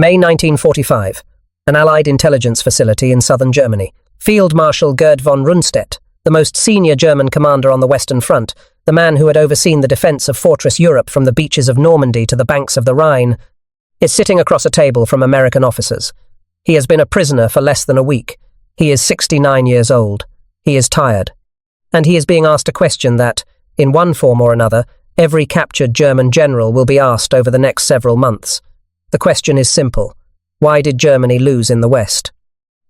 May 1945. An Allied intelligence facility in southern Germany. Field Marshal Gerd von Rundstedt, the most senior German commander on the Western Front, the man who had overseen the defense of Fortress Europe from the beaches of Normandy to the banks of the Rhine, is sitting across a table from American officers. He has been a prisoner for less than a week. He is 69 years old. He is tired. And he is being asked a question that, in one form or another, every captured German general will be asked over the next several months. The question is simple. Why did Germany lose in the West?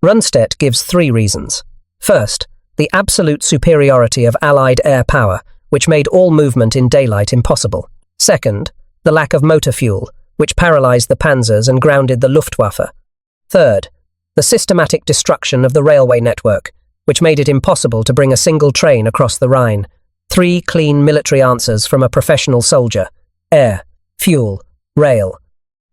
Rundstedt gives 3 reasons. First, the absolute superiority of Allied air power, which made all movement in daylight impossible. Second, the lack of motor fuel, which paralyzed the panzers and grounded the Luftwaffe. Third, the systematic destruction of the railway network, which made it impossible to bring a single train across the Rhine. 3 clean military answers from a professional soldier. Air, fuel, rail.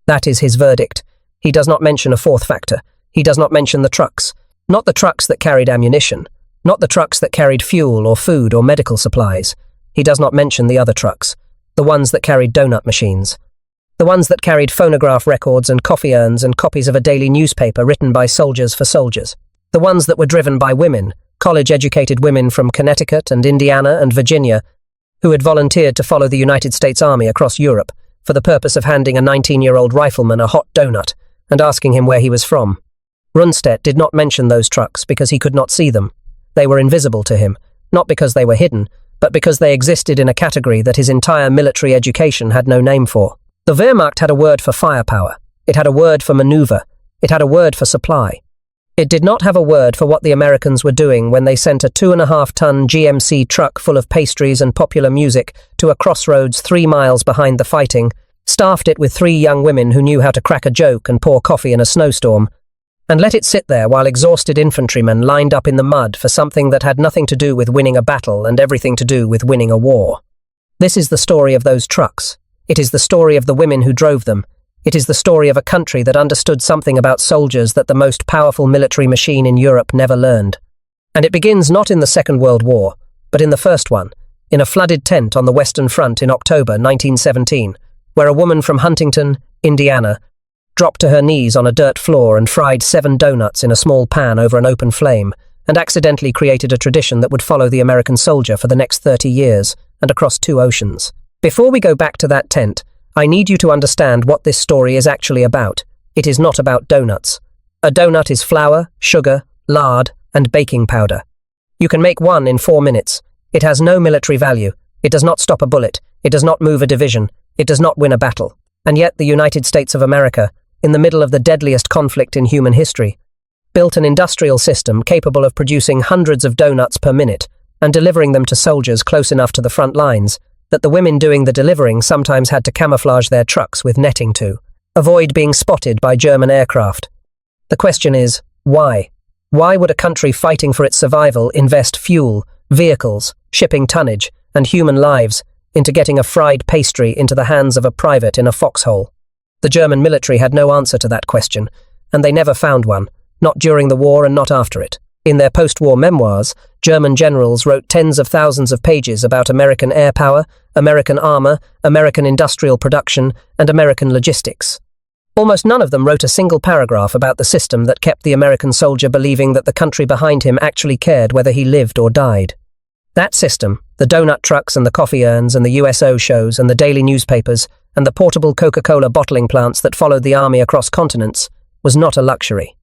That is his verdict. He does not mention a 4th factor. He does not mention the trucks. Not the trucks that carried ammunition. Not the trucks that carried fuel or food or medical supplies. He does not mention the other trucks. The ones that carried donut machines. The ones that carried phonograph records and coffee urns and copies of a daily newspaper written by soldiers for soldiers. The ones that were driven by women, college-educated women from Connecticut and Indiana and Virginia, who had volunteered to follow the United States Army across Europe for the purpose of handing a 19-year-old rifleman a hot donut and asking him where he was from. Rundstedt did not mention those trucks because he could not see them. They were invisible to him, not because they were hidden, but because they existed in a category that his entire military education had no name for. The Wehrmacht had a word for firepower. It had a word for maneuver. It had a word for supply. It did not have a word for what the Americans were doing when they sent a 2.5-ton GMC truck full of pastries and popular music to a crossroads 3 miles behind the fighting, staffed it with 3 young women who knew how to crack a joke and pour coffee in a snowstorm, and let it sit there while exhausted infantrymen lined up in the mud for something that had nothing to do with winning a battle and everything to do with winning a war. This is the story of those trucks. It is the story of the women who drove them. It is the story of a country that understood something about soldiers that the most powerful military machine in Europe never learned. And it begins not in the Second World War, but in the first one, in a flooded tent on the Western Front in October 1917, where a woman from Huntington, Indiana, dropped to her knees on a dirt floor and fried 7 donuts in a small pan over an open flame, and accidentally created a tradition that would follow the American soldier for the next 30 years, and across 2 oceans. Before we go back to that tent, I need you to understand what this story is actually about. It is not about donuts. A donut is flour, sugar, lard, and baking powder. You can make one in 4 minutes. It has no military value. It does not stop a bullet. It does not move a division. It does not win a battle. And yet the United States of America, in the middle of the deadliest conflict in human history, built an industrial system capable of producing hundreds of donuts per minute and delivering them to soldiers close enough to the front lines that the women doing the delivering sometimes had to camouflage their trucks with netting to avoid being spotted by German aircraft. The question is, why? Why would a country fighting for its survival invest fuel, vehicles, shipping tonnage, and human lives into getting a fried pastry into the hands of a private in a foxhole? The German military had no answer to that question, and they never found one, not during the war and not after it. In their post-war memoirs, German generals wrote tens of thousands of pages about American air power, American armor, American industrial production, and American logistics. Almost none of them wrote a single paragraph about the system that kept the American soldier believing that the country behind him actually cared whether he lived or died. That system, the donut trucks and the coffee urns and the USO shows and the daily newspapers and the portable Coca-Cola bottling plants that followed the army across continents, was not a luxury.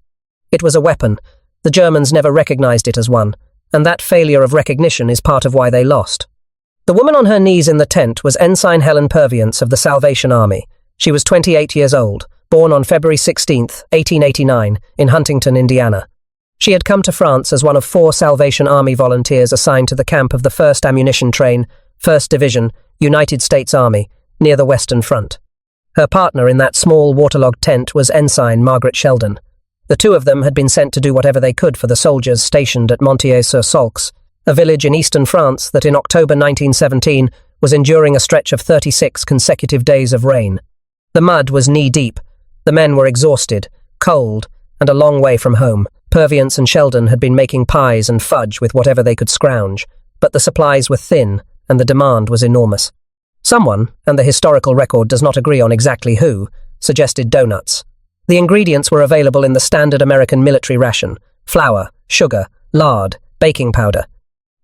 It was a weapon. The Germans never recognized it as one, and that failure of recognition is part of why they lost. The woman on her knees in the tent was Ensign Helen Purviance of the Salvation Army. She was 28 years old, born on February 16, 1889, in Huntington, Indiana. She had come to France as one of 4 Salvation Army volunteers assigned to the camp of the 1st Ammunition Train, 1st Division, United States Army, near the Western Front. Her partner in that small waterlogged tent was Ensign Margaret Sheldon. The 2 of them had been sent to do whatever they could for the soldiers stationed at Montier-sur-Saulx, a village in eastern France that in October 1917 was enduring a stretch of 36 consecutive days of rain. The mud was knee-deep. The men were exhausted, cold, and a long way from home. Purviance and Sheldon had been making pies and fudge with whatever they could scrounge, but the supplies were thin and the demand was enormous. Someone, and the historical record does not agree on exactly who, suggested donuts. The ingredients were available in the standard American military ration: flour, sugar, lard, baking powder.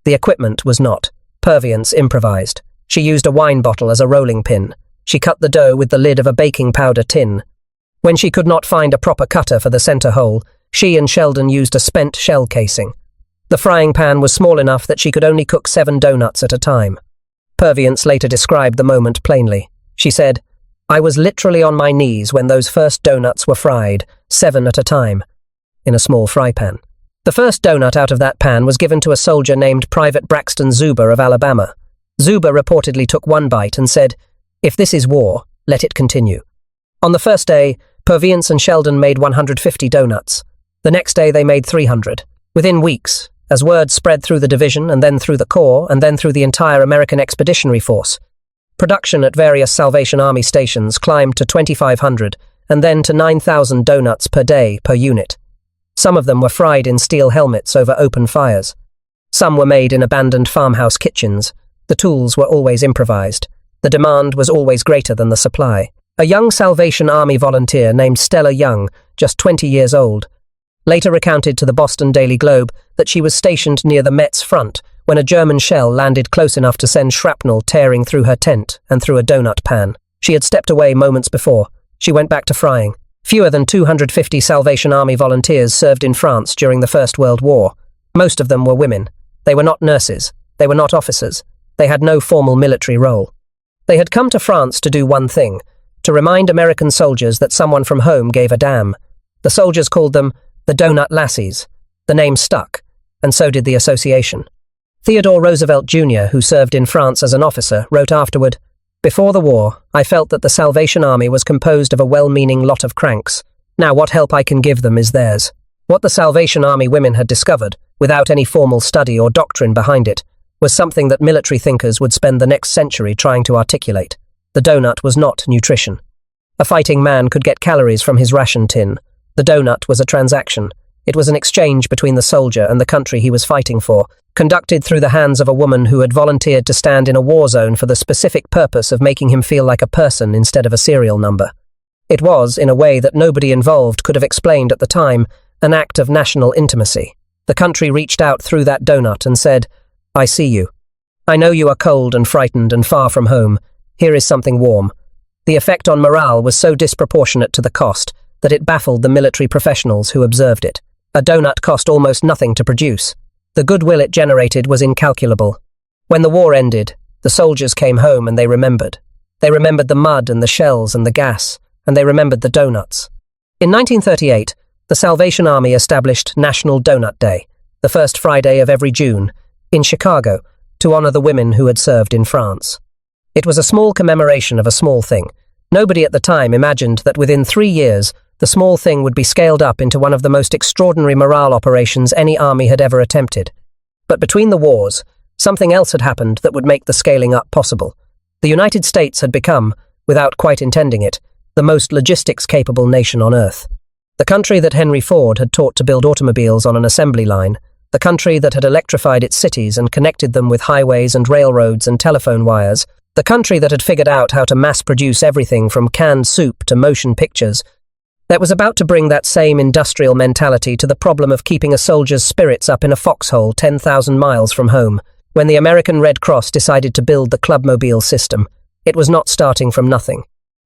The equipment was not. Purviance improvised. She used a wine bottle as a rolling pin. She cut the dough with the lid of a baking powder tin. When she could not find a proper cutter for the center hole, she and Sheldon used a spent shell casing. The frying pan was small enough that she could only cook 7 doughnuts at a time. Purviance later described the moment plainly. She said, "I was literally on my knees when those first doughnuts were fried, 7 at a time, in a small fry pan." The first doughnut out of that pan was given to a soldier named Private Braxton Zuber of Alabama. Zuber reportedly took one bite and said, "If this is war, let it continue." On the first day, Purviance and Sheldon made 150 doughnuts. The next day they made 300. Within weeks, as word spread through the division and then through the Corps and then through the entire American Expeditionary Force, production at various Salvation Army stations climbed to 2,500 and then to 9,000 doughnuts per day per unit. Some of them were fried in steel helmets over open fires. Some were made in abandoned farmhouse kitchens. The tools were always improvised. The demand was always greater than the supply. A young Salvation Army volunteer named Stella Young, just 20 years old, later recounted to the Boston Daily Globe that she was stationed near the Met's front when a German shell landed close enough to send shrapnel tearing through her tent and through a donut pan. She had stepped away moments before. She went back to frying. Fewer than 250 Salvation Army volunteers served in France during the First World War. Most of them were women. They were not nurses. They were not officers. They had no formal military role. They had come to France to do one thing: to remind American soldiers that someone from home gave a damn. The soldiers called them the Doughnut Lassies. The name stuck, and so did the association. Theodore Roosevelt Jr., who served in France as an officer, wrote afterward, "Before the war, I felt that the Salvation Army was composed of a well-meaning lot of cranks. Now what help I can give them is theirs." What the Salvation Army women had discovered, without any formal study or doctrine behind it, was something that military thinkers would spend the next century trying to articulate. The doughnut was not nutrition. A fighting man could get calories from his ration tin. The doughnut was a transaction. It was an exchange between the soldier and the country he was fighting for, conducted through the hands of a woman who had volunteered to stand in a war zone for the specific purpose of making him feel like a person instead of a serial number. It was, in a way that nobody involved could have explained at the time, an act of national intimacy. The country reached out through that doughnut and said, "I see you. I know you are cold and frightened and far from home. Here is something warm." The effect on morale was so disproportionate to the cost that it baffled the military professionals who observed it. A doughnut cost almost nothing to produce. The goodwill it generated was incalculable. When the war ended, the soldiers came home and they remembered. They remembered the mud and the shells and the gas, and they remembered the doughnuts. In 1938, the Salvation Army established National Doughnut Day, the first Friday of every June, in Chicago, to honor the women who had served in France. It was a small commemoration of a small thing. Nobody at the time imagined that within 3 years, the small thing would be scaled up into one of the most extraordinary morale operations any army had ever attempted. But between the wars, something else had happened that would make the scaling up possible. The United States had become, without quite intending it, the most logistics-capable nation on Earth. The country that Henry Ford had taught to build automobiles on an assembly line, the country that had electrified its cities and connected them with highways and railroads and telephone wires, the country that had figured out how to mass-produce everything from canned soup to motion pictures, that was about to bring that same industrial mentality to the problem of keeping a soldier's spirits up in a foxhole 10,000 miles from home. When the American Red Cross decided to build the clubmobile system, it was not starting from nothing.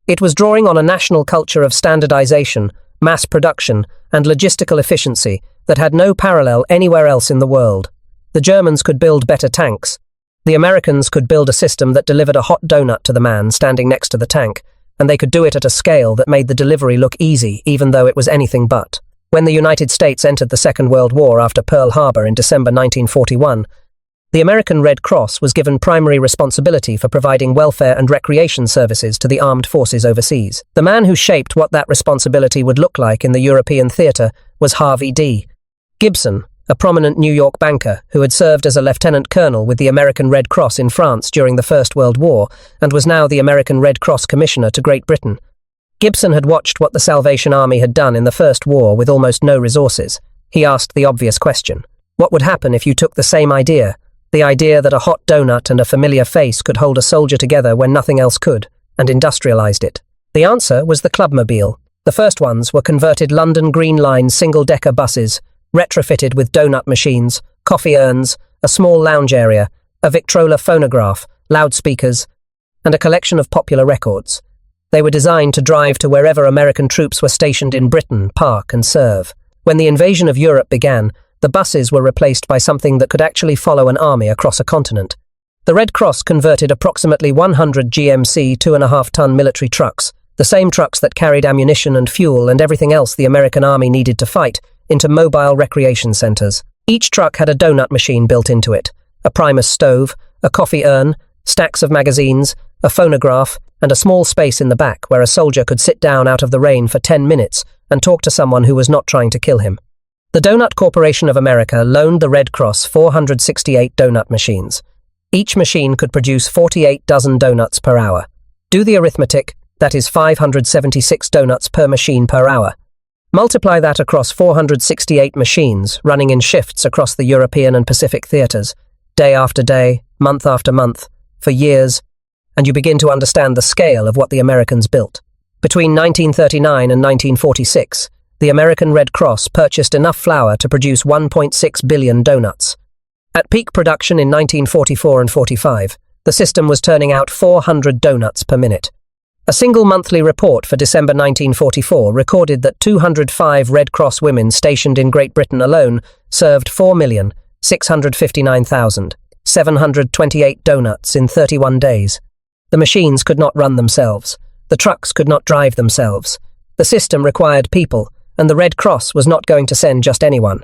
It was drawing on a national culture of standardization, mass production, and logistical efficiency that had no parallel anywhere else in the world. The Germans could build better tanks. The Americans could build a system that delivered a hot donut to the man standing next to the tank, and they could do it at a scale that made the delivery look easy, even though it was anything but. When the United States entered the Second World War after Pearl Harbor in December 1941, the American Red Cross was given primary responsibility for providing welfare and recreation services to the armed forces overseas. The man who shaped what that responsibility would look like in the European theater was Harvey D. Gibson, a prominent New York banker who had served as a lieutenant colonel with the American Red Cross in France during the First World War and was now the American Red Cross Commissioner to Great Britain. Gibson had watched what the Salvation Army had done in the First War with almost no resources. He asked the obvious question: what would happen if you took the same idea, the idea that a hot donut and a familiar face could hold a soldier together when nothing else could, and industrialized it? The answer was the clubmobile. The first ones were converted London Green Line single-decker buses, retrofitted with donut machines, coffee urns, a small lounge area, a Victrola phonograph, loudspeakers, and a collection of popular records. They were designed to drive to wherever American troops were stationed in Britain, park and serve. When the invasion of Europe began, the buses were replaced by something that could actually follow an army across a continent. The Red Cross converted approximately 100 GMC 2.5-ton military trucks, the same trucks that carried ammunition and fuel and everything else the American army needed to fight, into mobile recreation centers. Each truck had a donut machine built into it, a Primus stove, a coffee urn, stacks of magazines, a phonograph, and a small space in the back where a soldier could sit down out of the rain for 10 minutes and talk to someone who was not trying to kill him. The Doughnut Corporation of America loaned the Red Cross 468 donut machines. Each machine could produce 48 dozen donuts per hour. Do the arithmetic, that is 576 donuts per machine per hour. Multiply that across 468 machines running in shifts across the European and Pacific theaters, day after day, month after month, for years, and you begin to understand the scale of what the Americans built. Between 1939 and 1946, the American Red Cross purchased enough flour to produce 1.6 billion donuts. At peak production in 1944 and 45, the system was turning out 400 donuts per minute. A single monthly report for December 1944 recorded that 205 Red Cross women stationed in Great Britain alone served 4,659,728 donuts in 31 days. The machines could not run themselves. The trucks could not drive themselves. The system required people, and the Red Cross was not going to send just anyone.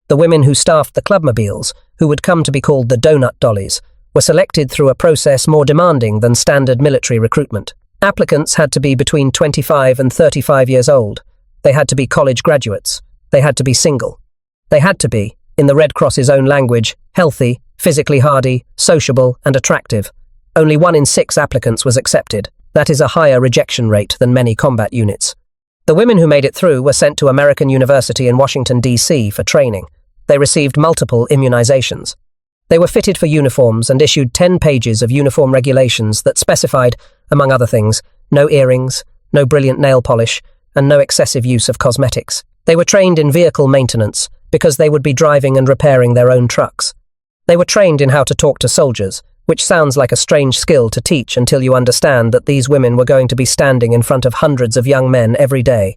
The women who staffed the clubmobiles, who would come to be called the Donut Dollies, were selected through a process more demanding than standard military recruitment. Applicants had to be between 25 and 35 years old. They had to be college graduates. They had to be single. They had to be, in the Red Cross's own language, healthy, physically hardy, sociable, and attractive. Only 1 in 6 applicants was accepted. That is a higher rejection rate than many combat units. The women who made it through were sent to American University in Washington, D.C. for training. They received multiple immunizations. They were fitted for uniforms and issued 10 pages of uniform regulations that specified, among other things, no earrings, no brilliant nail polish, and no excessive use of cosmetics. They were trained in vehicle maintenance because they would be driving and repairing their own trucks. They were trained in how to talk to soldiers, which sounds like a strange skill to teach until you understand that these women were going to be standing in front of hundreds of young men every day,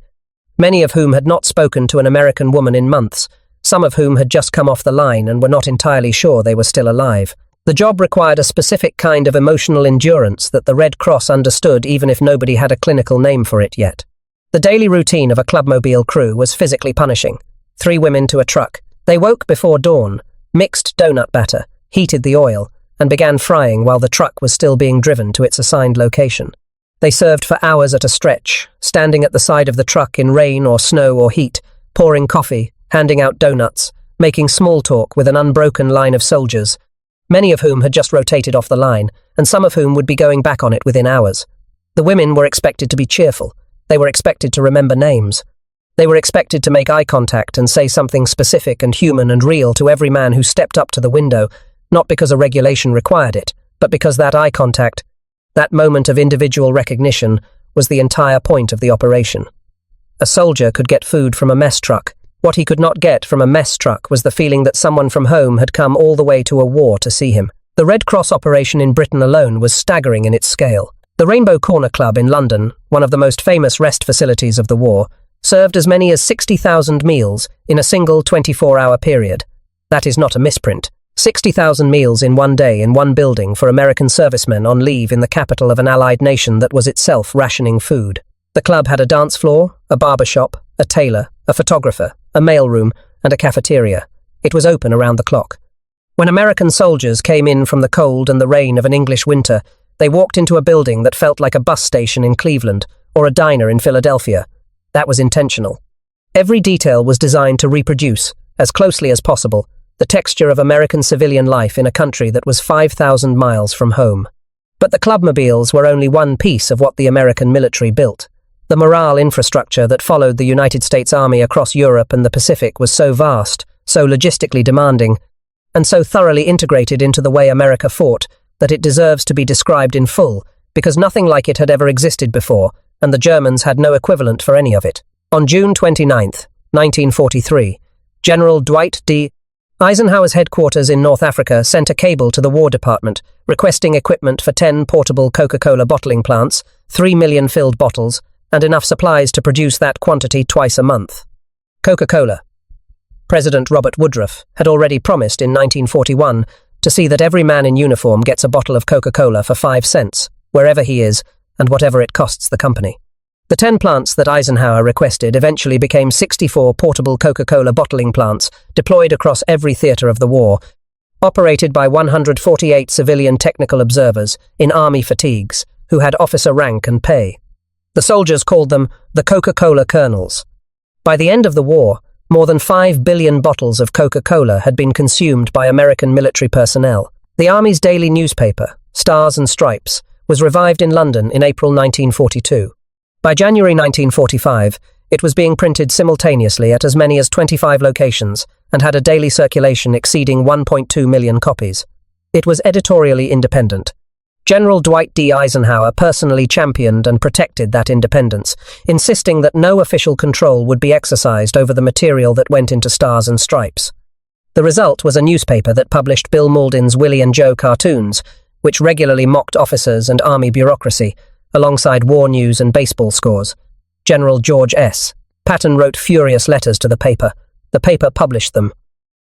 many of whom had not spoken to an American woman in months, some of whom had just come off the line and were not entirely sure they were still alive. The job required a specific kind of emotional endurance that the Red Cross understood even if nobody had a clinical name for it yet. The daily routine of a clubmobile crew was physically punishing. 3 women to a truck. They woke before dawn, mixed donut batter, heated the oil, and began frying while the truck was still being driven to its assigned location. They served for hours at a stretch, standing at the side of the truck in rain or snow or heat, pouring coffee, handing out donuts, making small talk with an unbroken line of soldiers, many of whom had just rotated off the line, and some of whom would be going back on it within hours. The women were expected to be cheerful. They were expected to remember names. They were expected to make eye contact and say something specific and human and real to every man who stepped up to the window, not because a regulation required it, but because that eye contact, that moment of individual recognition, was the entire point of the operation. A soldier could get food from a mess truck. What he could not get from a mess truck was the feeling that someone from home had come all the way to a war to see him. The Red Cross operation in Britain alone was staggering in its scale. The Rainbow Corner Club in London, one of the most famous rest facilities of the war, served as many as 60,000 meals in a single 24-hour period. That is not a misprint. 60,000 meals in one day in one building for American servicemen on leave in the capital of an allied nation that was itself rationing food. The club had a dance floor, a barber shop, a tailor, a photographer, a mailroom, and a cafeteria. It was open around the clock. When American soldiers came in from the cold and the rain of an English winter, they walked into a building that felt like a bus station in Cleveland or a diner in Philadelphia. That was intentional. Every detail was designed to reproduce, as closely as possible, the texture of American civilian life in a country that was 5,000 miles from home. But the clubmobiles were only one piece of what the American military built. The morale infrastructure that followed the United States Army across Europe and the Pacific was so vast, so logistically demanding, and so thoroughly integrated into the way America fought that it deserves to be described in full, because nothing like it had ever existed before, and the Germans had no equivalent for any of it. On June 29, 1943, General Dwight D. Eisenhower's headquarters in North Africa sent a cable to the War Department requesting equipment for 10 portable Coca-Cola bottling plants, 3 million filled bottles, and enough supplies to produce that quantity twice a month. Coca-Cola. President Robert Woodruff had already promised in 1941 to see that every man in uniform gets a bottle of Coca-Cola for 5 cents, wherever he is, and whatever it costs the company. The 10 plants that Eisenhower requested eventually became 64 portable Coca-Cola bottling plants deployed across every theater of the war, operated by 148 civilian technical observers in army fatigues who had officer rank and pay. The soldiers called them the Coca-Cola Colonels. By the end of the war, more than 5 billion bottles of Coca-Cola had been consumed by American military personnel. The Army's daily newspaper, Stars and Stripes, was revived in London in April 1942. By January 1945, it was being printed simultaneously at as many as 25 locations and had a daily circulation exceeding 1.2 million copies. It was editorially independent. General Dwight D. Eisenhower personally championed and protected that independence, insisting that no official control would be exercised over the material that went into Stars and Stripes. The result was a newspaper that published Bill Mauldin's Willie and Joe cartoons, which regularly mocked officers and army bureaucracy, alongside war news and baseball scores. General George S. Patton wrote furious letters to the paper. The paper published them.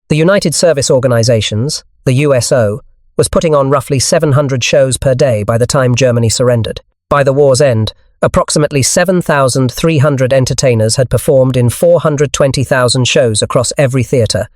The United Service Organizations, the USO, was putting on roughly 700 shows per day by the time Germany surrendered. By the war's end, approximately 7,300 entertainers had performed in 420,000 shows across every theater,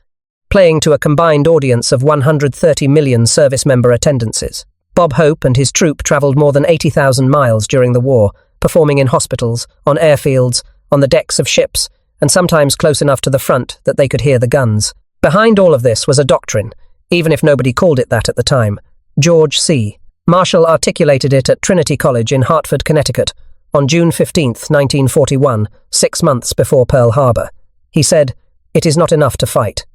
playing to a combined audience of 130 million service member attendances. Bob Hope and his troupe traveled more than 80,000 miles during the war, performing in hospitals, on airfields, on the decks of ships, and sometimes close enough to the front that they could hear the guns. Behind all of this was a doctrine, even if nobody called it that at the time. George C. Marshall articulated it at Trinity College in Hartford, Connecticut, on June 15, 1941, 6 months before Pearl Harbor. He said, "It is not enough to fight.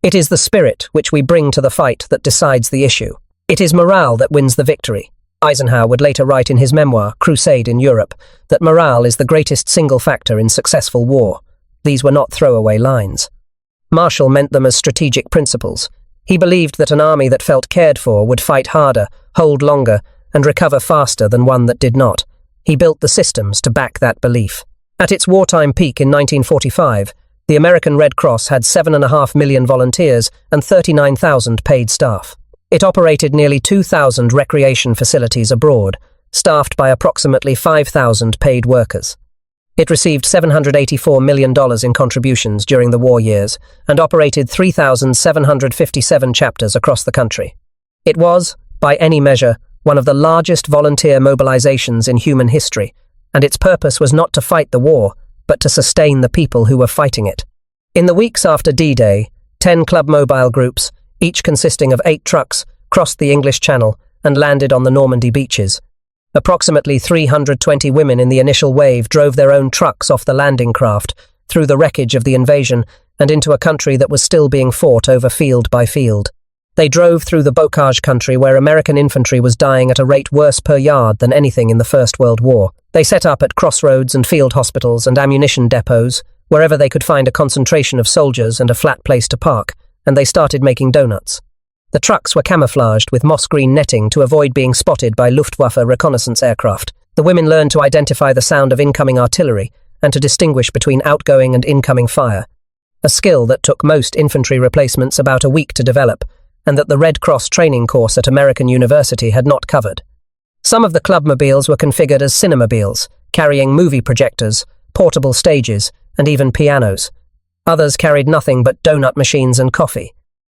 It is the spirit which we bring to the fight that decides the issue. It is morale that wins the victory." Eisenhower would later write in his memoir, Crusade in Europe, that morale is the greatest single factor in successful war. These were not throwaway lines. Marshall meant them as strategic principles. He believed that an army that felt cared for would fight harder, hold longer, and recover faster than one that did not. He built the systems to back that belief. At its wartime peak in 1945, the American Red Cross had 7.5 million volunteers and 39,000 paid staff. It operated nearly 2,000 recreation facilities abroad, staffed by approximately 5,000 paid workers. It received $784 million in contributions during the war years and operated 3,757 chapters across the country. It was, by any measure, one of the largest volunteer mobilizations in human history, and its purpose was not to fight the war, but to sustain the people who were fighting it. In the weeks after D-Day, 10 club mobile groups, each consisting of 8 trucks, crossed the English Channel and landed on the Normandy beaches. Approximately 320 women in the initial wave drove their own trucks off the landing craft, through the wreckage of the invasion, and into a country that was still being fought over field by field. They drove through the Bocage country where American infantry was dying at a rate worse per yard than anything in the First World War. They set up at crossroads and field hospitals and ammunition depots, wherever they could find a concentration of soldiers and a flat place to park, and they started making donuts. The trucks were camouflaged with moss-green netting to avoid being spotted by Luftwaffe reconnaissance aircraft. The women learned to identify the sound of incoming artillery and to distinguish between outgoing and incoming fire, a skill that took most infantry replacements about a week to develop, and that the Red Cross training course at American University had not covered. Some of the clubmobiles were configured as cinemobiles, carrying movie projectors, portable stages, and even pianos. Others carried nothing but donut machines and coffee.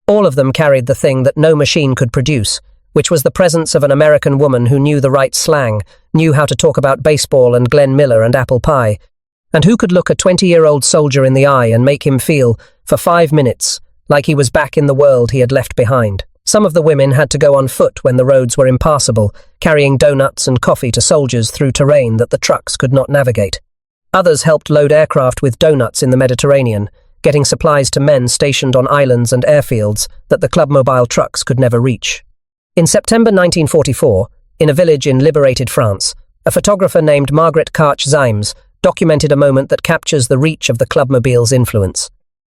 All of them carried the thing that no machine could produce, which was the presence of an American woman who knew the right slang, knew how to talk about baseball and Glenn Miller and apple pie, and who could look a 20-year-old soldier in the eye and make him feel, for 5 minutes, like he was back in the world he had left behind. Some of the women had to go on foot when the roads were impassable, carrying donuts and coffee to soldiers through terrain that the trucks could not navigate. Others helped load aircraft with donuts in the Mediterranean, getting supplies to men stationed on islands and airfields that the clubmobile trucks could never reach. In September 1944, in a village in liberated France, A photographer named Margaret Karch-Zymes documented a moment that captures the reach of the clubmobile's influence.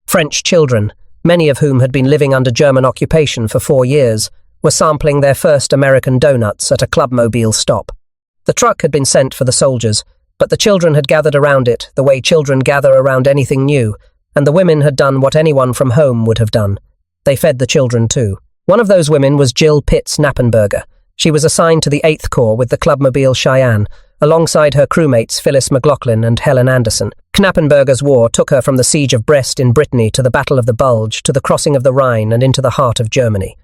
French children, many of whom had been living under German occupation for 4 years, were sampling their first American donuts at a clubmobile stop. The truck had been sent for the soldiers, but the children had gathered around it the way children gather around anything new, and the women had done what anyone from home would have done. They fed the children too. One of those women was Jill Pitts-Knappenberger. She was assigned to the 8th Corps with the clubmobile Cheyenne, alongside her crewmates Phyllis McLaughlin and Helen Anderson. Knappenberger's war took her from the siege of Brest in Brittany to the Battle of the Bulge, to the crossing of the Rhine and into the heart of Germany.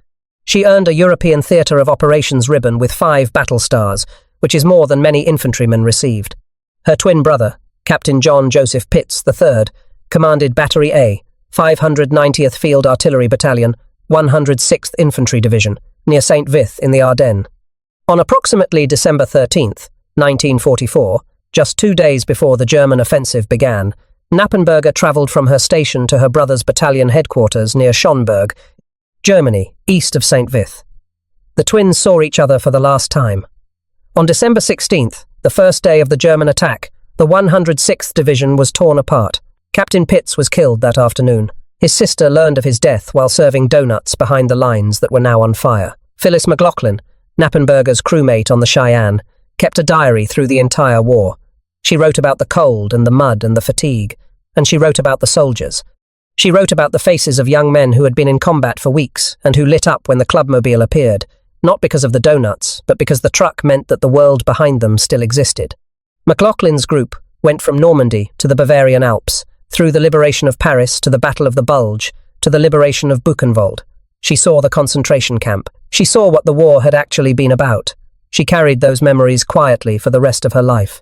She earned a European Theatre of Operations ribbon with 5 battle stars, which is more than many infantrymen received. Her twin brother, Captain John Joseph Pitts III, commanded Battery A, 590th Field Artillery Battalion, 106th Infantry Division, near St. Vith in the Ardennes. On approximately December 13th, 1944, just 2 days before the German offensive began, Knappenberger travelled from her station to her brother's battalion headquarters near Schonberg, Germany, east of St. Vith. The twins saw each other for the last time. On December 16th, the first day of the German attack, the 106th Division was torn apart. Captain Pitts was killed that afternoon. His sister learned of his death while serving donuts behind the lines that were now on fire. Phyllis McLaughlin, Knappenberger's crewmate on the Cheyenne, kept a diary through the entire war. She wrote about the cold and the mud and the fatigue, and she wrote about the soldiers. She wrote about the faces of young men who had been in combat for weeks and who lit up when the clubmobile appeared, not because of the donuts, but because the truck meant that the world behind them still existed. McLaughlin's group went from Normandy to the Bavarian Alps, through the liberation of Paris to the Battle of the Bulge, to the liberation of Buchenwald. She saw the concentration camp. She saw what the war had actually been about. She carried those memories quietly for the rest of her life.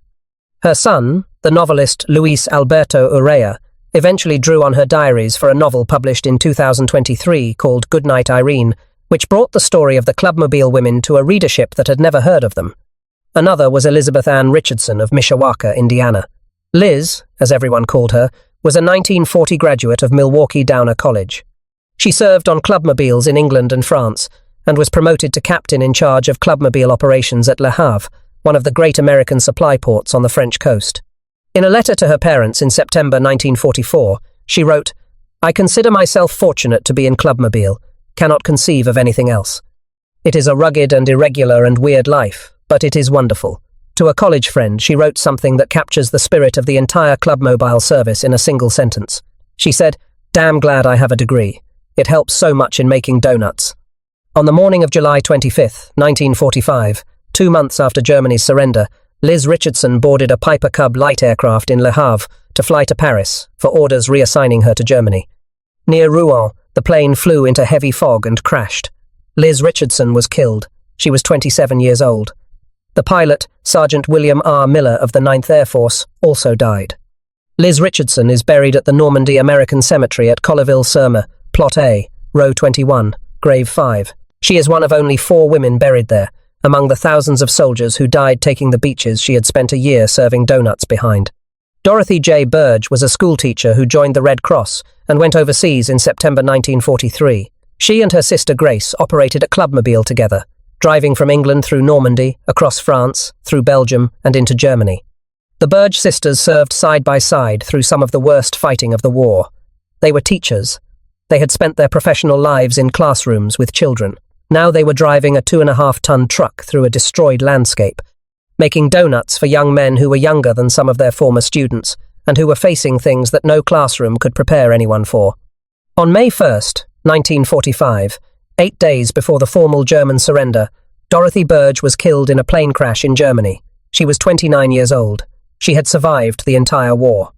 Her son, the novelist Luis Alberto Urrea, eventually drew on her diaries for a novel published in 2023 called Goodnight Irene, which brought the story of the clubmobile women to a readership that had never heard of them. Another was Elizabeth Ann Richardson of Mishawaka, Indiana. Liz, as everyone called her, was a 1940 graduate of Milwaukee Downer College. She served on clubmobiles in England and France, and was promoted to captain in charge of clubmobile operations at Le Havre, one of the great American supply ports on the French coast. In a letter to her parents in September 1944, she wrote, "I consider myself fortunate to be in clubmobile, cannot conceive of anything else. It is a rugged and irregular and weird life, but it is wonderful." To a college friend, she wrote something that captures the spirit of the entire clubmobile service in a single sentence. She said, "Damn glad I have a degree. It helps so much in making donuts." On the morning of July 25, 1945, 2 months after Germany's surrender, Liz Richardson boarded a Piper Cub light aircraft in Le Havre to fly to Paris for orders reassigning her to Germany. Near Rouen, the plane flew into heavy fog and crashed. Liz Richardson was killed. She was 27 years old. The pilot, Sergeant William R. Miller of the 9th Air Force, also died. Liz Richardson is buried at the Normandy American Cemetery at Colleville-sur-Mer, Plot A, Row 21, Grave 5. She is one of only 4 women buried there, among the thousands of soldiers who died taking the beaches she had spent a year serving donuts behind. Dorothy J. Burge was a schoolteacher who joined the Red Cross and went overseas in September 1943. She and her sister Grace operated a clubmobile together, driving from England through Normandy, across France, through Belgium, and into Germany. The Burge sisters served side by side through some of the worst fighting of the war. They were teachers. They had spent their professional lives in classrooms with children. Now they were driving a 2.5-ton truck through a destroyed landscape, making donuts for young men who were younger than some of their former students, and who were facing things that no classroom could prepare anyone for. On May 1st, 1945, 8 days before the formal German surrender, Dorothy Burge was killed in a plane crash in Germany. She was 29 years old. She had survived the entire war.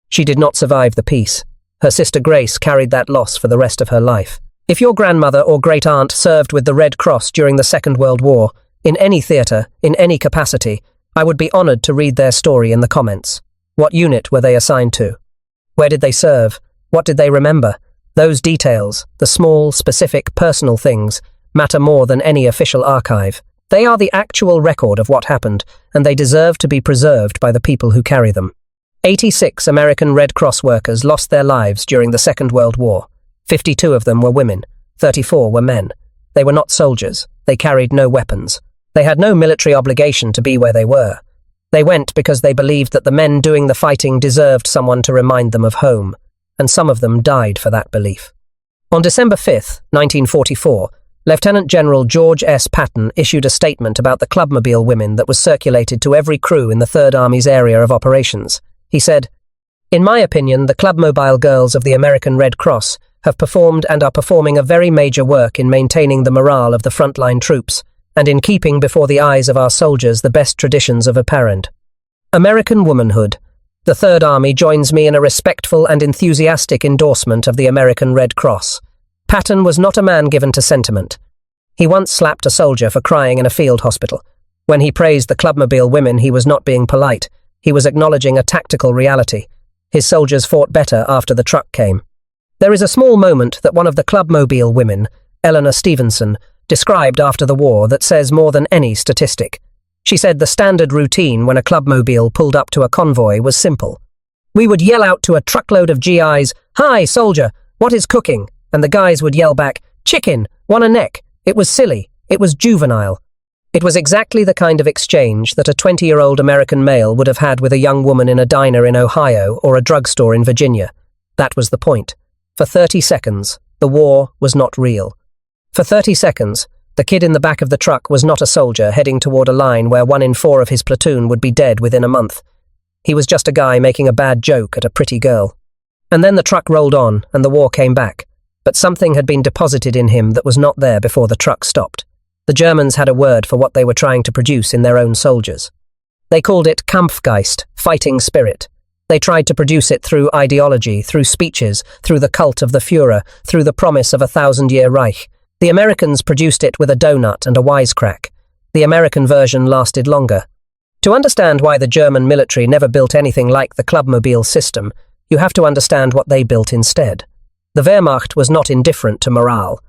She did not survive the peace. Her sister Grace carried that loss for the rest of her life. If your grandmother or great-aunt served with the Red Cross during the Second World War, in any theatre, in any capacity, I would be honoured to read their story in the comments. What unit were they assigned to? Where did they serve? What did they remember? Those details, the small, specific, personal things, matter more than any official archive. They are the actual record of what happened, and they deserve to be preserved by the people who carry them. 86 American Red Cross workers lost their lives during the Second World War. 52 of them were women, 34 were men. They were not soldiers. They carried no weapons. They had no military obligation to be where they were. They went because they believed that the men doing the fighting deserved someone to remind them of home, and some of them died for that belief. On December 5, 1944, Lieutenant General George S. Patton issued a statement about the Clubmobile women that was circulated to every crew in the Third Army's area of operations. He said, "In my opinion, the Clubmobile girls of the American Red Cross have performed and are performing a very major work in maintaining the morale of the frontline troops, and in keeping before the eyes of our soldiers the best traditions of apparent American womanhood. The Third Army joins me in a respectful and enthusiastic endorsement of the American Red Cross." Patton was not a man given to sentiment. He once slapped a soldier for crying in a field hospital. When he praised the Clubmobile women, he was not being polite. He was acknowledging a tactical reality. His soldiers fought better after the truck came. There is a small moment that one of the Clubmobile women, Eleanor Stevenson, described after the war that says more than any statistic. She said the standard routine when a Clubmobile pulled up to a convoy was simple. "We would yell out to a truckload of GIs, 'Hi, soldier, what is cooking?' And the guys would yell back, 'Chicken, want a neck?' It was silly. It was juvenile. It was exactly the kind of exchange that a 20-year-old American male would have had with a young woman in a diner in Ohio or a drugstore in Virginia. That was the point. For 30 seconds, the war was not real. For 30 seconds, the kid in the back of the truck was not a soldier heading toward a line where 1 in 4 of his platoon would be dead within a month. He was just a guy making a bad joke at a pretty girl. And then the truck rolled on and the war came back. But something had been deposited in him that was not there before the truck stopped. The Germans had a word for what they were trying to produce in their own soldiers. They called it Kampfgeist, fighting spirit. They tried to produce it through ideology, through speeches, through the cult of the Führer, through the promise of a 1,000-year Reich. The Americans produced it with a donut and a wisecrack. The American version lasted longer. To understand why the German military never built anything like the Clubmobile system, you have to understand what they built instead. The Wehrmacht was not indifferent to morale.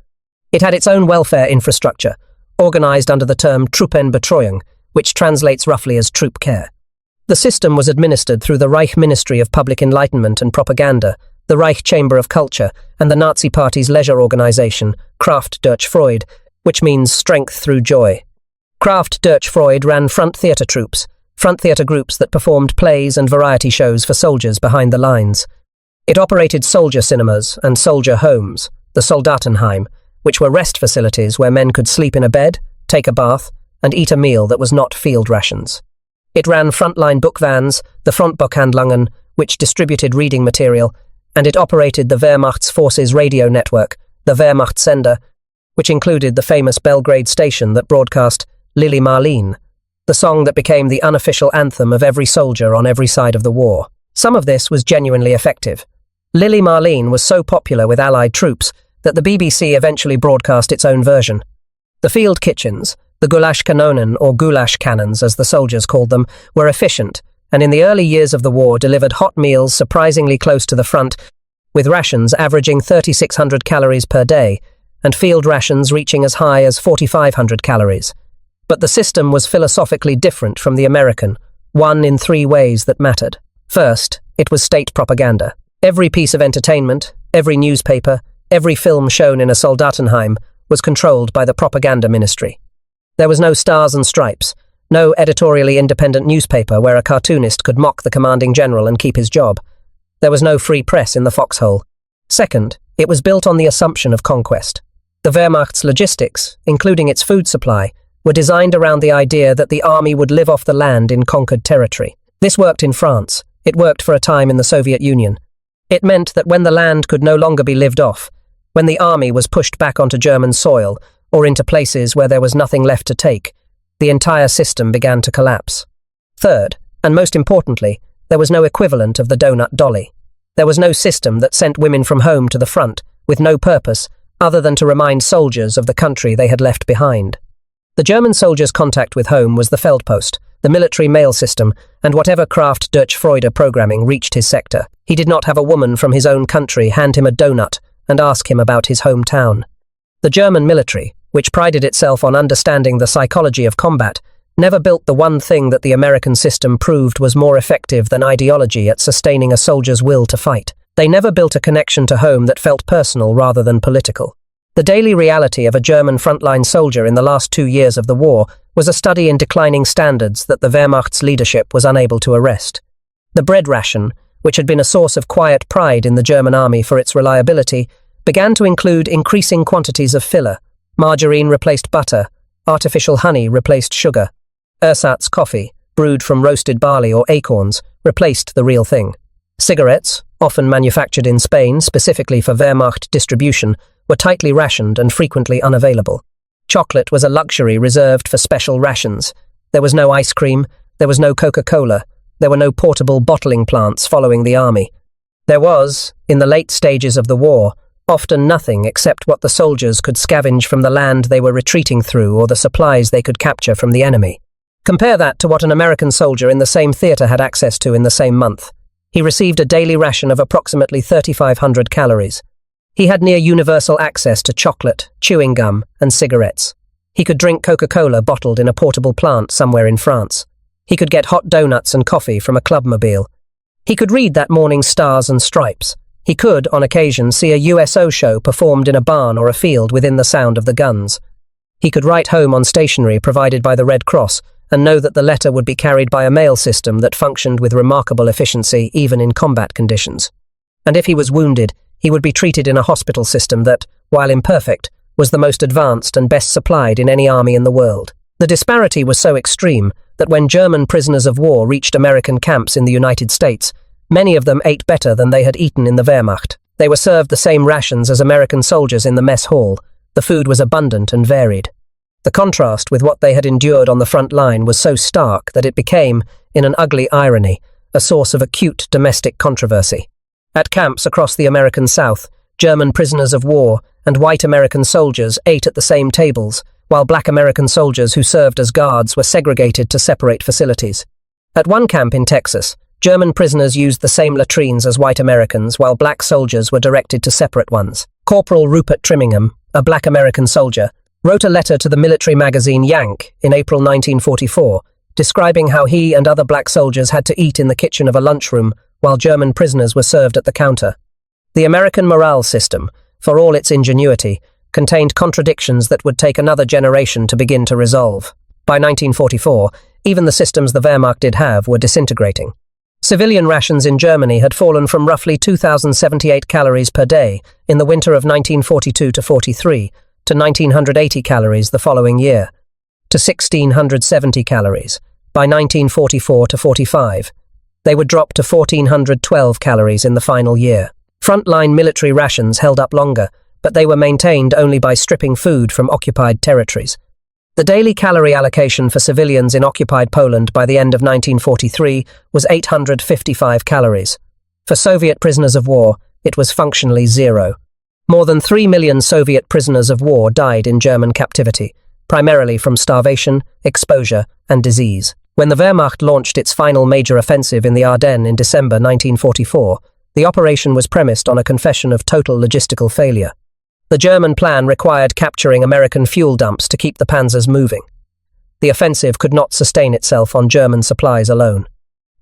It had its own welfare infrastructure, organized under the term Truppenbetreuung, which translates roughly as troop care. The system was administered through the Reich Ministry of Public Enlightenment and Propaganda, the Reich Chamber of Culture, and the Nazi Party's leisure organization, Kraft durch Freude, which means strength through joy. Kraft durch Freude ran front theater troops, front theater groups that performed plays and variety shows for soldiers behind the lines. It operated soldier cinemas and soldier homes, the Soldatenheim, which were rest facilities where men could sleep in a bed, take a bath, and eat a meal that was not field rations. It ran frontline book vans, the Frontbuchhandlungen, which distributed reading material, and it operated the Wehrmacht's forces radio network, the Wehrmachtsender, which included the famous Belgrade station that broadcast Lili Marleen, the song that became the unofficial anthem of every soldier on every side of the war. Some of this was genuinely effective. Lili Marleen was so popular with Allied troops that the BBC eventually broadcast its own version. The field kitchens, the Gulaschkanonen or goulash cannons as the soldiers called them, were efficient, and in the early years of the war delivered hot meals surprisingly close to the front, with rations averaging 3,600 calories per day, and field rations reaching as high as 4,500 calories. But the system was philosophically different from the American, one in 3 ways that mattered. First, it was state propaganda. Every piece of entertainment, every newspaper, every film shown in a Soldatenheim was controlled by the propaganda ministry. There was no stars and stripes, no editorially independent newspaper where a cartoonist could mock the commanding general and keep his job. There was no free press in the foxhole. Second, it was built on the assumption of conquest. The Wehrmacht's logistics, including its food supply, were designed around the idea that the army would live off the land in conquered territory. This worked in France. It worked for a time in the Soviet Union. It meant that when the land could no longer be lived off, when the army was pushed back onto German soil or into places where there was nothing left to take, the entire system began to collapse. Third, and most importantly, there was no equivalent of the Doughnut dolly. There was no system that sent women from home to the front with no purpose other than to remind soldiers of the country they had left behind. The German soldiers' contact with home was the Feldpost, the military mail system, and whatever Kraft durch Freude programming reached his sector. He did not have a woman from his own country hand him a donut and ask him about his hometown. The German military, which prided itself on understanding the psychology of combat, never built the one thing that the American system proved was more effective than ideology at sustaining a soldier's will to fight. They never built a connection to home that felt personal rather than political. The daily reality of a German frontline soldier in the last 2 years of the war was a study in declining standards that the Wehrmacht's leadership was unable to arrest. The bread ration, which had been a source of quiet pride in the German army for its reliability, began to include increasing quantities of filler. Margarine replaced butter, artificial honey replaced sugar. Ersatz coffee, brewed from roasted barley or acorns, replaced the real thing. Cigarettes, often manufactured in Spain specifically for Wehrmacht distribution, were tightly rationed and frequently unavailable. Chocolate was a luxury reserved for special rations. There was no ice cream, there was no Coca-Cola, there were no portable bottling plants following the army. There was, in the late stages of the war, often nothing except what the soldiers could scavenge from the land they were retreating through or the supplies they could capture from the enemy. Compare that to what an American soldier in the same theatre had access to in the same month. He received a daily ration of approximately 3,500 calories. He had near universal access to chocolate, chewing gum, and cigarettes. He could drink Coca-Cola bottled in a portable plant somewhere in France. He could get hot donuts and coffee from a clubmobile. He could read that morning's Stars and Stripes. He could, on occasion, see a USO show performed in a barn or a field within the sound of the guns. He could write home on stationery provided by the Red Cross and know that the letter would be carried by a mail system that functioned with remarkable efficiency even in combat conditions. And if he was wounded, he would be treated in a hospital system that, while imperfect, was the most advanced and best supplied in any army in the world. The disparity was so extreme that when German prisoners of war reached American camps in the United States, many of them ate better than they had eaten in the Wehrmacht. They were served the same rations as American soldiers in the mess hall. The food was abundant and varied. The contrast with what they had endured on the front line was so stark that it became, in an ugly irony, a source of acute domestic controversy. At camps across the American South, German prisoners of war and white American soldiers ate at the same tables, while black American soldiers who served as guards were segregated to separate facilities. At one camp in Texas, German prisoners used the same latrines as white Americans, while black soldiers were directed to separate ones. Corporal Rupert Trimingham, a black American soldier, wrote a letter to the military magazine Yank in April 1944, describing how he and other black soldiers had to eat in the kitchen of a lunchroom while German prisoners were served at the counter. The American morale system, for all its ingenuity, contained contradictions that would take another generation to begin to resolve. By 1944, even the systems the Wehrmacht did have were disintegrating. Civilian rations in Germany had fallen from roughly 2,078 calories per day in the winter of 1942 to 43 to 1,980 calories the following year, to 1,670 calories by 1944 to 45. They would drop to 1,412 calories in the final year. Frontline military rations held up longer, but they were maintained only by stripping food from occupied territories. The daily calorie allocation for civilians in occupied Poland by the end of 1943 was 855 calories. For Soviet prisoners of war, it was functionally zero. More than 3 million Soviet prisoners of war died in German captivity, primarily from starvation, exposure, and disease. When the Wehrmacht launched its final major offensive in the Ardennes in December 1944, the operation was premised on a confession of total logistical failure. The German plan required capturing American fuel dumps to keep the panzers moving. The offensive could not sustain itself on German supplies alone.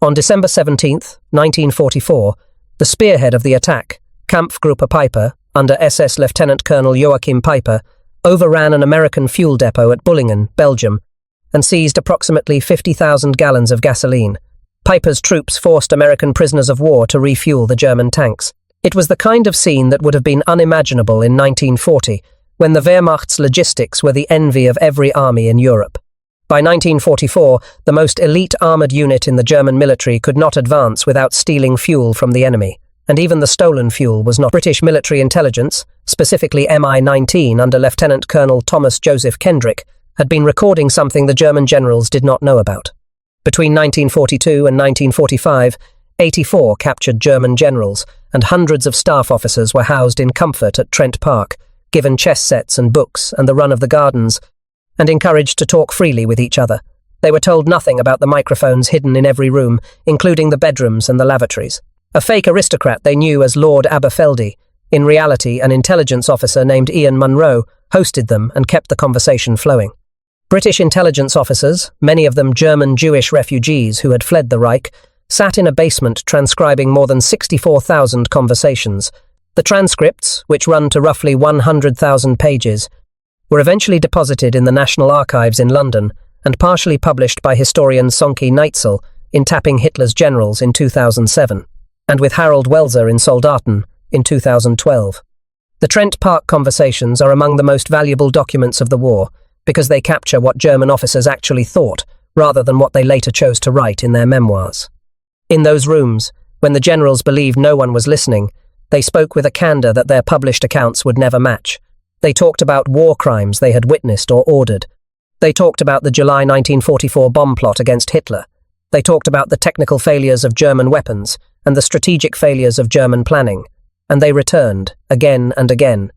On December 17, 1944, the spearhead of the attack, Kampfgruppe Peiper, under SS Lieutenant Colonel Joachim Peiper, overran an American fuel depot at Bullingen, Belgium, and seized approximately 50,000 gallons of gasoline. Peiper's troops forced American prisoners of war to refuel the German tanks. It was the kind of scene that would have been unimaginable in 1940, when the Wehrmacht's logistics were the envy of every army in Europe. By 1944, the most elite armoured unit in the German military could not advance without stealing fuel from the enemy. And even the stolen fuel was not. British military intelligence, specifically MI-19 under Lieutenant Colonel Thomas Joseph Kendrick, had been recording something the German generals did not know about. Between 1942 and 1945, 84 captured German generals, and hundreds of staff officers were housed in comfort at Trent Park, given chess sets and books and the run of the gardens, and encouraged to talk freely with each other. They were told nothing about the microphones hidden in every room, including the bedrooms and the lavatories. A fake aristocrat they knew as Lord Aberfeldy, in reality an intelligence officer named Ian Munro, hosted them and kept the conversation flowing. British intelligence officers, many of them German Jewish refugees who had fled the Reich, sat in a basement transcribing more than 64,000 conversations. The transcripts, which run to roughly 100,000 pages, were eventually deposited in the National Archives in London and partially published by historian Sonke Neitzel in Tapping Hitler's Generals in 2007, and with Harold Welser in Soldaten in 2012. The Trent Park Conversations are among the most valuable documents of the war because they capture what German officers actually thought rather than what they later chose to write in their memoirs. In those rooms, when the generals believed no one was listening, they spoke with a candor that their published accounts would never match. They talked about war crimes they had witnessed or ordered. They talked about the July 1944 bomb plot against Hitler. They talked about the technical failures of German weapons and the strategic failures of German planning. And they returned, again and again,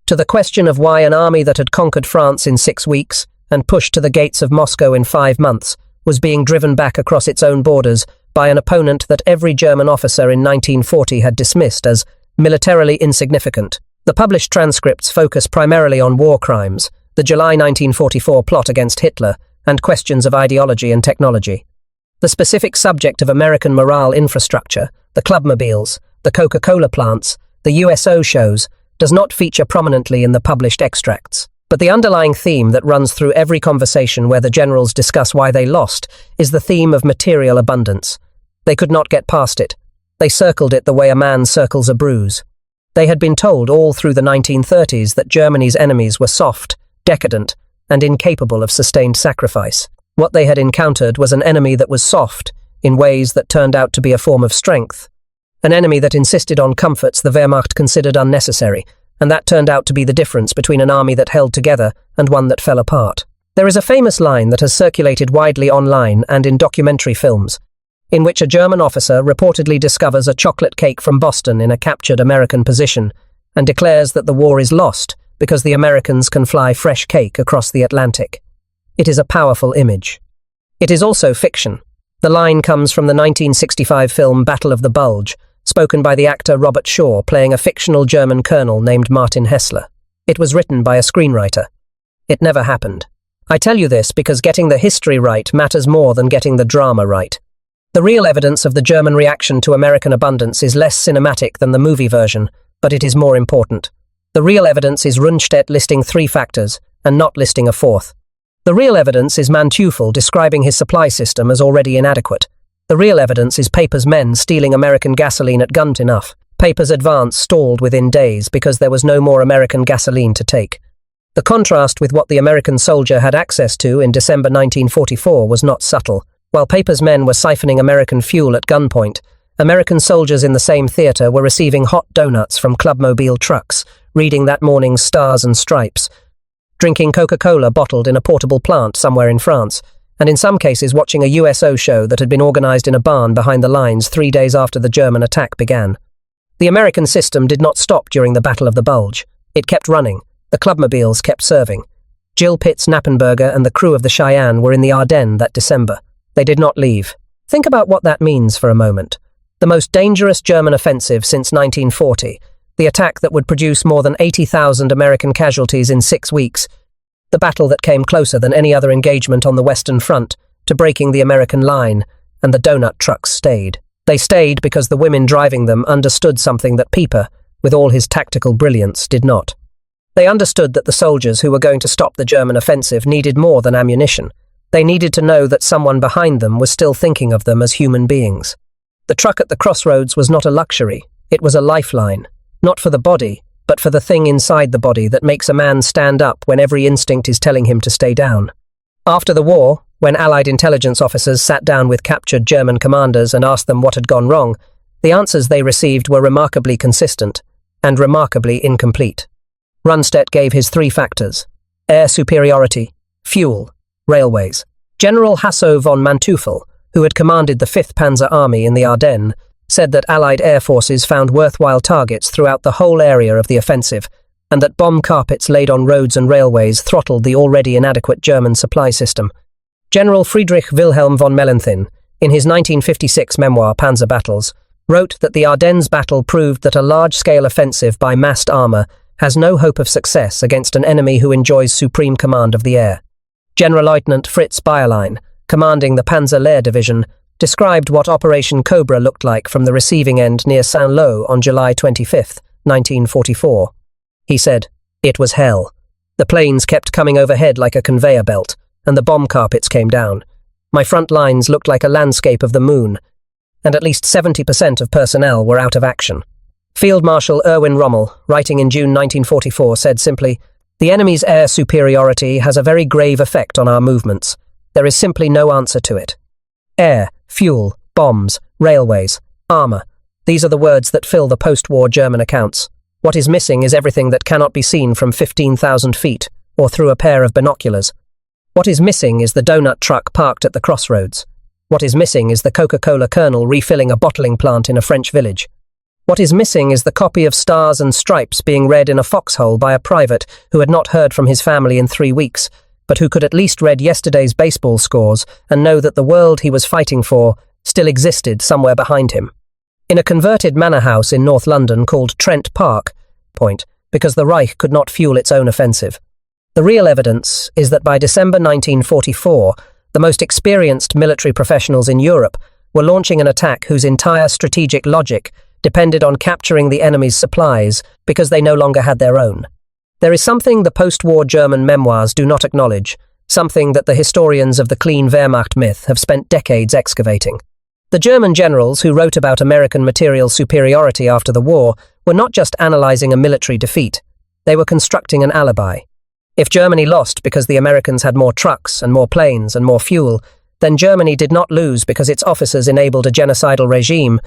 to the question of why an army that had conquered France in 6 weeks and pushed to the gates of Moscow in 5 months was being driven back across its own borders by an opponent that every German officer in 1940 had dismissed as militarily insignificant. The published transcripts focus primarily on war crimes, the July 1944 plot against Hitler, and questions of ideology and technology. The specific subject of American morale infrastructure, the clubmobiles, the Coca-Cola plants, the USO shows, does not feature prominently in the published extracts. But the underlying theme that runs through every conversation where the generals discuss why they lost is the theme of material abundance. They could not get past it. They circled it the way a man circles a bruise. They had been told all through the 1930s that Germany's enemies were soft, decadent, and incapable of sustained sacrifice. What they had encountered was an enemy that was soft, in ways that turned out to be a form of strength. An enemy that insisted on comforts the Wehrmacht considered unnecessary, and that turned out to be the difference between an army that held together and one that fell apart. There is a famous line that has circulated widely online and in documentary films, in which a German officer reportedly discovers a chocolate cake from Boston in a captured American position and declares that the war is lost because the Americans can fly fresh cake across the Atlantic. It is a powerful image. It is also fiction. The line comes from the 1965 film Battle of the Bulge, spoken by the actor Robert Shaw playing a fictional German colonel named Martin Hessler. It was written by a screenwriter. It never happened. I tell you this because getting the history right matters more than getting the drama right. The real evidence of the German reaction to American abundance is less cinematic than the movie version, but it is more important. The real evidence is Rundstedt listing 3 factors, and not listing a 4th. The real evidence is Manteuffel describing his supply system as already inadequate. The real evidence is Paper's men stealing American gasoline at Guntenuff. Paper's advance stalled within days because there was no more American gasoline to take. The contrast with what the American soldier had access to in December 1944 was not subtle. While Paper's men were siphoning American fuel at gunpoint, American soldiers in the same theater were receiving hot donuts from clubmobile trucks, reading that morning's Stars and Stripes, drinking Coca-Cola bottled in a portable plant somewhere in France, and in some cases watching a USO show that had been organized in a barn behind the lines 3 days after the German attack began. The American system did not stop during the Battle of the Bulge. It kept running. The clubmobiles kept serving. Jill Pitts-Knappenberger and the crew of the Cheyenne were in the Ardennes that December. They did not leave. Think about what that means for a moment. The most dangerous German offensive since 1940, the attack that would produce more than 80,000 American casualties in 6 weeks, the battle that came closer than any other engagement on the Western Front to breaking the American line, and the donut trucks stayed. They stayed because the women driving them understood something that Pieper, with all his tactical brilliance, did not. They understood that the soldiers who were going to stop the German offensive needed more than ammunition. They needed to know that someone behind them was still thinking of them as human beings. The truck at the crossroads was not a luxury, it was a lifeline, not for the body, but for the thing inside the body that makes a man stand up when every instinct is telling him to stay down. After the war, when Allied intelligence officers sat down with captured German commanders and asked them what had gone wrong, the answers they received were remarkably consistent and remarkably incomplete. Rundstedt gave his 3 factors: air superiority, fuel, railways. General Hasso von Manteuffel, who had commanded the 5th Panzer Army in the Ardennes, said that Allied air forces found worthwhile targets throughout the whole area of the offensive, and that bomb carpets laid on roads and railways throttled the already inadequate German supply system. General Friedrich Wilhelm von Mellenthin, in his 1956 memoir Panzer Battles, wrote that the Ardennes battle proved that a large-scale offensive by massed armour has no hope of success against an enemy who enjoys supreme command of the air. General-Lieutenant Fritz Bayerlein, commanding the Panzer Lehr Division, described what Operation Cobra looked like from the receiving end near Saint-Lô on July 25th, 1944. He said, "It was hell. The planes kept coming overhead like a conveyor belt, and the bomb carpets came down. My front lines looked like a landscape of the moon, and at least 70% of personnel were out of action." Field Marshal Erwin Rommel, writing in June 1944, said simply, "The enemy's air superiority has a very grave effect on our movements. There is simply no answer to it. Air, fuel, bombs, railways, armour. These are the words that fill the post-war German accounts. What is missing is everything that cannot be seen from 15,000 feet or through a pair of binoculars. What is missing is the Doughnut truck parked at the crossroads. What is missing is the Coca-Cola colonel refilling a bottling plant in a French village. What is missing is the copy of Stars and Stripes being read in a foxhole by a private who had not heard from his family in 3 weeks, but who could at least read yesterday's baseball scores and know that the world he was fighting for still existed somewhere behind him. In a converted manor house in North London called Trent Park, because the Reich could not fuel its own offensive. The real evidence is that by December 1944, the most experienced military professionals in Europe were launching an attack whose entire strategic logic depended on capturing the enemy's supplies because they no longer had their own. There is something the post-war German memoirs do not acknowledge, something that the historians of the clean Wehrmacht myth have spent decades excavating. The German generals who wrote about American material superiority after the war were not just analyzing a military defeat, they were constructing an alibi. If Germany lost because the Americans had more trucks and more planes and more fuel, then Germany did not lose because its officers enabled a genocidal regime,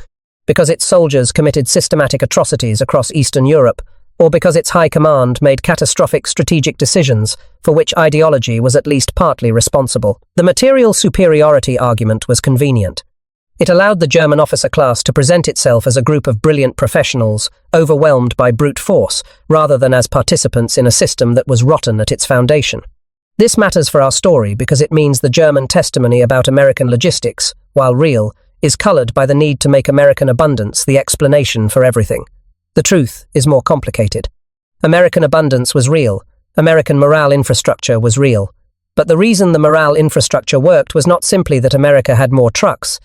because its soldiers committed systematic atrocities across Eastern Europe, or because its high command made catastrophic strategic decisions for which ideology was at least partly responsible. The material superiority argument was convenient. It allowed the German officer class to present itself as a group of brilliant professionals overwhelmed by brute force, rather than as participants in a system that was rotten at its foundation. This matters for our story because it means the German testimony about American logistics, while real, is coloured by the need to make American abundance the explanation for everything. The truth is more complicated. American abundance was real. American morale infrastructure was real. But the reason the morale infrastructure worked was not simply that America had more trucks.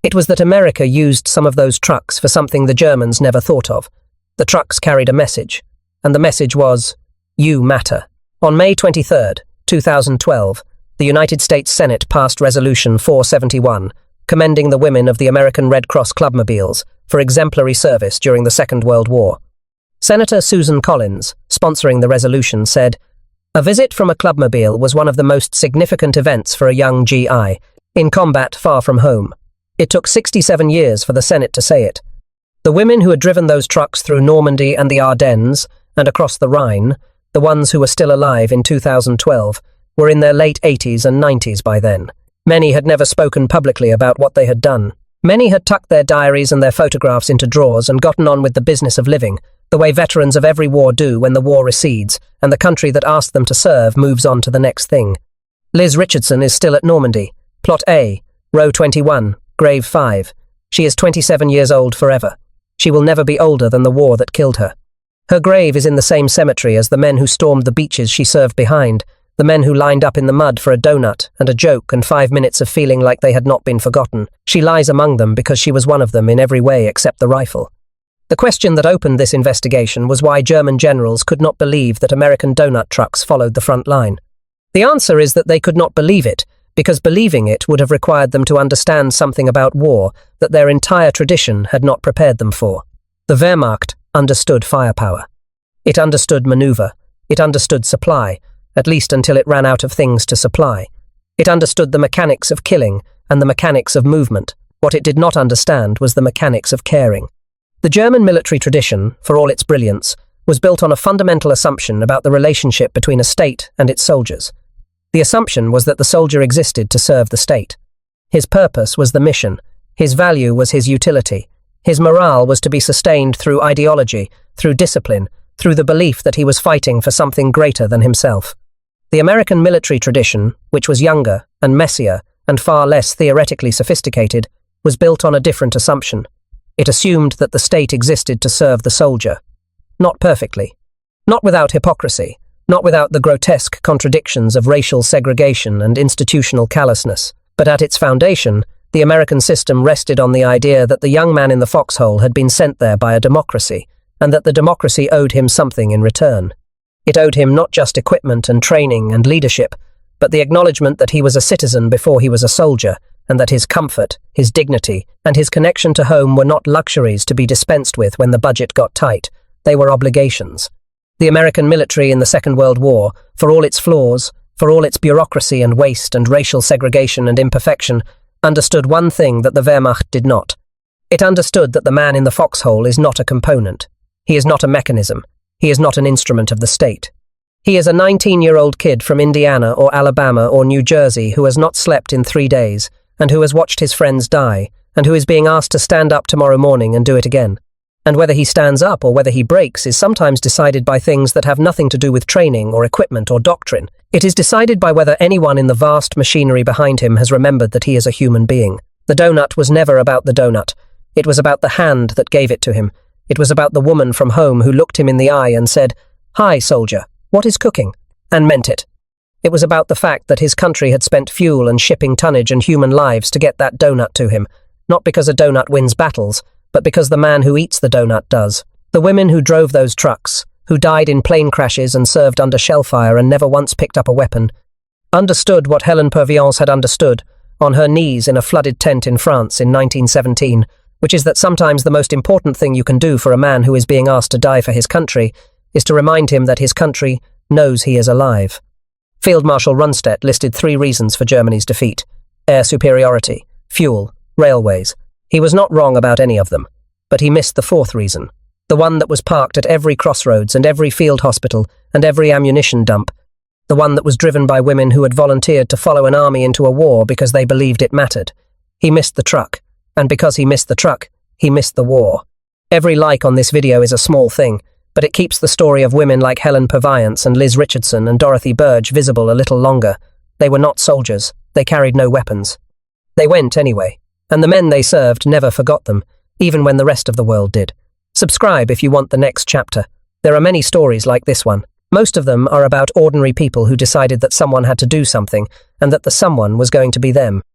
It was that America used some of those trucks for something the Germans never thought of. The trucks carried a message, and the message was, "You matter." On May 23, 2012, the United States Senate passed Resolution 471, commending the women of the American Red Cross Clubmobiles for exemplary service during the Second World War. Senator Susan Collins, sponsoring the resolution, said, "A visit from a clubmobile was one of the most significant events for a young GI, in combat far from home. It took 67 years for the Senate to say it. The women who had driven those trucks through Normandy and the Ardennes, and across the Rhine, the ones who were still alive in 2012, were in their late 80s and 90s by then. Many had never spoken publicly about what they had done. Many had tucked their diaries and their photographs into drawers and gotten on with the business of living, the way veterans of every war do when the war recedes, and the country that asked them to serve moves on to the next thing. Liz Richardson is still at Normandy. Plot A, row 21, grave 5. She is 27 years old forever. She will never be older than the war that killed her. Her grave is in the same cemetery as the men who stormed the beaches she served behind, the men who lined up in the mud for a donut and a joke and 5 minutes of feeling like they had not been forgotten. She lies among them because she was one of them in every way except the rifle. The question that opened this investigation was why German generals could not believe that American donut trucks followed the front line. The answer is that they could not believe it, because believing it would have required them to understand something about war that their entire tradition had not prepared them for. The Wehrmacht understood firepower. It understood maneuver. It understood supply, at least until it ran out of things to supply. It understood the mechanics of killing and the mechanics of movement. What it did not understand was the mechanics of caring. The German military tradition, for all its brilliance, was built on a fundamental assumption about the relationship between a state and its soldiers. The assumption was that the soldier existed to serve the state. His purpose was the mission. His value was his utility. His morale was to be sustained through ideology, through discipline, through the belief that he was fighting for something greater than himself. The American military tradition, which was younger and messier and far less theoretically sophisticated, was built on a different assumption. It assumed that the state existed to serve the soldier. Not perfectly. Not without hypocrisy. Not without the grotesque contradictions of racial segregation and institutional callousness. But at its foundation, the American system rested on the idea that the young man in the foxhole had been sent there by a democracy, and that the democracy owed him something in return. It owed him not just equipment and training and leadership, but the acknowledgement that he was a citizen before he was a soldier, and that his comfort, his dignity, and his connection to home were not luxuries to be dispensed with when the budget got tight. They were obligations. The American military in the Second World War, for all its flaws, for all its bureaucracy and waste and racial segregation and imperfection, understood one thing that the Wehrmacht did not. It understood that the man in the foxhole is not a component. He is not a mechanism. He is not an instrument of the state. He is a 19-year-old kid from Indiana or Alabama or New Jersey who has not slept in 3 days, and who has watched his friends die, and who is being asked to stand up tomorrow morning and do it again. And whether he stands up or whether he breaks is sometimes decided by things that have nothing to do with training or equipment or doctrine. It is decided by whether anyone in the vast machinery behind him has remembered that he is a human being. The donut was never about the donut. It was about the hand that gave it to him. It was about the woman from home who looked him in the eye and said, "Hi, soldier, what is cooking?" and meant it. It was about the fact that his country had spent fuel and shipping tonnage and human lives to get that donut to him, not because a donut wins battles, but because the man who eats the donut does. The women who drove those trucks, who died in plane crashes and served under shell fire and never once picked up a weapon, understood what Hélène Purviance had understood, on her knees in a flooded tent in France in 1917, which is that sometimes the most important thing you can do for a man who is being asked to die for his country is to remind him that his country knows he is alive. Field Marshal Rundstedt listed 3 reasons for Germany's defeat: air superiority, fuel, railways. He was not wrong about any of them, but he missed the 4th reason, the one that was parked at every crossroads and every field hospital and every ammunition dump, the one that was driven by women who had volunteered to follow an army into a war because they believed it mattered. He missed the truck, and because he missed the truck, he missed the war. Every like on this video is a small thing, but it keeps the story of women like Hélène Purviance and Liz Richardson and Dorothy Burge visible a little longer. They were not soldiers. They carried no weapons. They went anyway, and the men they served never forgot them, even when the rest of the world did. Subscribe if you want the next chapter. There are many stories like this one. Most of them are about ordinary people who decided that someone had to do something, and that the someone was going to be them.